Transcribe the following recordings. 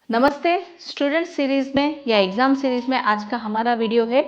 नमस्ते student series में या एग्जाम सीरीज में आज का हमारा वीडियो है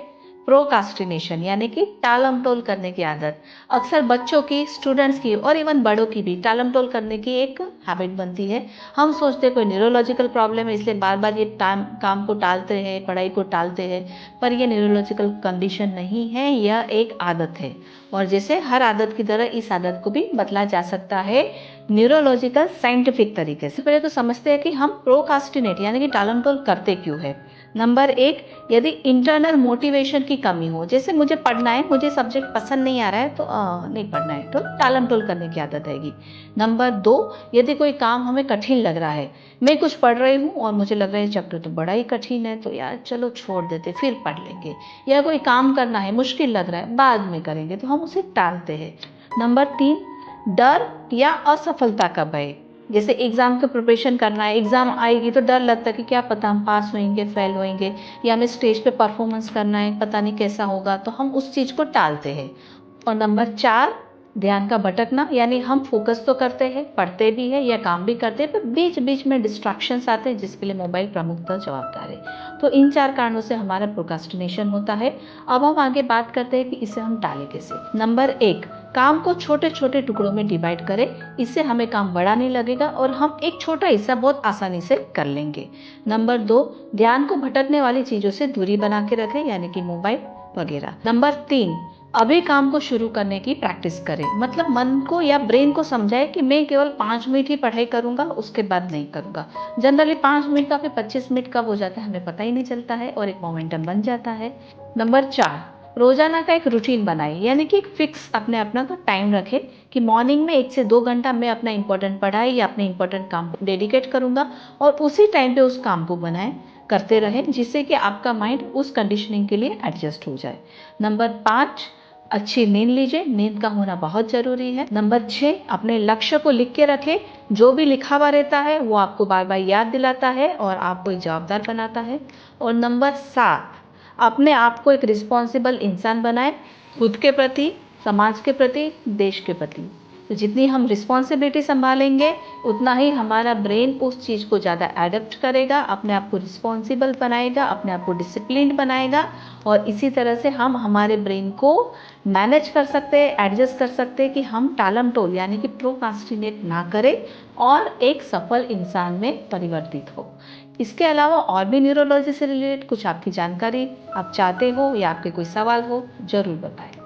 प्रोकास्टिनेशन यानी कि टालम टोल करने की आदत। अक्सर बच्चों की, स्टूडेंट्स की और इवन बड़ों की भी टालम टोल करने की एक हैबिट बनती है। हम सोचते हैं कोई न्यूरोलॉजिकल प्रॉब्लम है इसलिए बार बार ये काम को टालते हैं, पढ़ाई को टालते हैं, पर ये न्यूरोलॉजिकल कंडीशन नहीं है, यह एक आदत है। और जैसे हर आदत की तरह इस आदत को भी बदला जा सकता है न्यूरोलॉजिकल साइंटिफिक तरीके से। पहले तो समझते हैं कि हम प्रोकास्टिनेट यानी कि टालम टोल करते क्यों है। नंबर एक, यदि इंटरनल मोटिवेशन की कमी हो, जैसे मुझे पढ़ना है, मुझे सब्जेक्ट पसंद नहीं आ रहा है तो नहीं पढ़ना है, तो टालम टोल करने की आदत आएगी। नंबर दो, यदि कोई काम हमें कठिन लग रहा है, मैं कुछ पढ़ रही हूँ और मुझे लग रहा है चैप्टर तो बड़ा ही कठिन है तो यार चलो छोड़ देते, फिर पढ़ लेंगे। या कोई काम करना है, मुश्किल लग रहा है, बाद में करेंगे, तो हम उसे टालते हैं। नंबर तीन, डर या असफलता का भय। जैसे एग्जाम का प्रिपरेशन करना है, एग्जाम आएगी तो डर लगता है कि क्या पता हम पास होंगे, फेल होंगे, या हमें स्टेज पे परफॉर्मेंस करना है, पता नहीं कैसा होगा, तो हम उस चीज़ को टालते हैं। और नंबर चार, ध्यान का भटकना, यानी हम फोकस तो करते हैं, पढ़ते भी है या काम भी करते हैं, पर बीच बीच में डिस्ट्रैक्शंस आते हैं जिसके लिए मोबाइल प्रमुखतः जवाबदार है। तो इन चार कारणों से हमारा प्रोक्रास्टिनेशन होता है। अब हम आगे बात करते हैं कि इसे हम टालें कैसे। नंबर एक, काम को छोटे छोटे टुकड़ों में डिवाइड करें। इससे हमें काम बड़ा नहीं लगेगा और हम एक छोटा हिस्सा बहुत आसानी से कर लेंगे। नंबर दो, ध्यान को भटकने वाली चीज़ों से दूरी बना के रखें, यानी कि मोबाइल वगैरह। नंबर तीन, अभी काम को शुरू करने की प्रैक्टिस करें, मतलब मन को या ब्रेन को समझाए कि मैं केवल 5 मिनट ही पढ़ाई करूंगा, उसके बाद नहीं करूंगा। जनरली 5 मिनट का फिर 25 मिनट कब हो जाता है हमें पता ही नहीं चलता है और एक मोमेंटम बन जाता है। नंबर चार, रोजाना का एक रूटीन बनाए, यानी कि एक फिक्स अपने अपना का टाइम रखे कि मॉर्निंग में 1 से 2 घंटा मैं अपना इंपॉर्टेंट पढ़ाई या अपने इंपॉर्टेंट काम को डेडिकेट करूंगा और उसी टाइम पे उस काम को बनाए करते रहें, जिससे कि आपका माइंड उस कंडीशनिंग के लिए एडजस्ट हो जाए। नंबर पाँच, अच्छी नींद लीजिए, नींद का होना बहुत जरूरी है। नंबर 6, अपने लक्ष्य को लिख के रखें, जो भी लिखा हुआ रहता है वो आपको बार बार याद दिलाता है और आपको एक जवाबदार बनाता है। और नंबर 7, अपने आप को एक रिस्पॉन्सिबल इंसान बनाए, खुद के प्रति, समाज के प्रति, देश के प्रति। तो जितनी हम रिस्पॉन्सिबिलिटी संभालेंगे उतना ही हमारा ब्रेन उस चीज़ को ज़्यादा एडप्ट करेगा, अपने आप को रिस्पॉन्सिबल बनाएगा, अपने आप को डिसिप्लिन बनाएगा और इसी तरह से हम हमारे ब्रेन को मैनेज कर सकते हैं, एडजस्ट कर सकते हैं कि हम टालम टोल यानी कि प्रोकास्टिनेट ना करें और एक सफल इंसान में परिवर्तित हो। इसके अलावा और भी न्यूरोलॉजी से रिलेटेड कुछ आपकी जानकारी आप चाहते हो या आपके कोई सवाल हो, जरूर बताएं।